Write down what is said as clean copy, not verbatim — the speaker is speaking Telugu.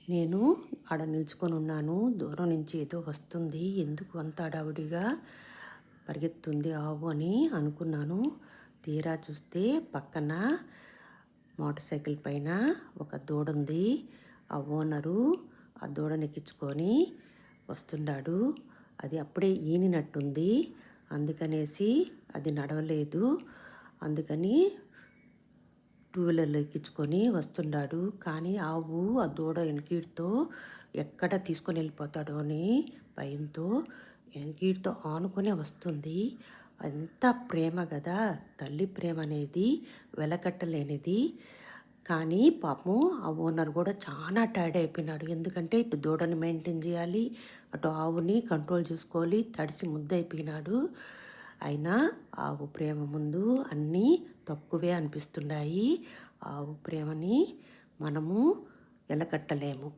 నేను ఆడ నిల్చుకొని ఉన్నాను. దూరం నుంచి ఏదో వస్తుంది. ఎందుకు అంత హడావుడిగా పరిగెత్తుంది ఆవు అని అనుకున్నాను. తీరా చూస్తే పక్కన మోటార్ సైకిల్ పైన ఒక దూడ ఉంది. ఆ ఓనరు ఆ దూడని ఎక్కించుకొని వస్తున్నాడు. అది అప్పుడే ఈనినట్టుంది. అందుకనేసి అది నడవలేదు. అందుకని టూ వీలర్లో ఎక్కించుకొని వస్తున్నాడు. కానీ ఆవు ఆ దూడ వెనకీడుతో ఎక్కడ తీసుకొని వెళ్ళిపోతాడో అని భయంతో వెనకీడుతో ఆనుకునే వస్తుంది. ఎంత ప్రేమ కదా, తల్లి ప్రేమ అనేది వెలకట్టలేనిది. కానీ పాపం ఆ ఓనర్ కూడా చాలా టైర్డ్ అయిపోయినాడు. ఎందుకంటే ఇటు దూడని మెయింటైన్ చేయాలి, అటు ఆవుని కంట్రోల్ చేసుకోవాలి. తడిసి ముద్దయిపోయినాడు. అయినా ఆవు ప్రేమ ముందు అన్నీ తక్కువే అనిపిస్తున్నాయి. ఆవు ప్రేమని మనము వెలకట్టలేము.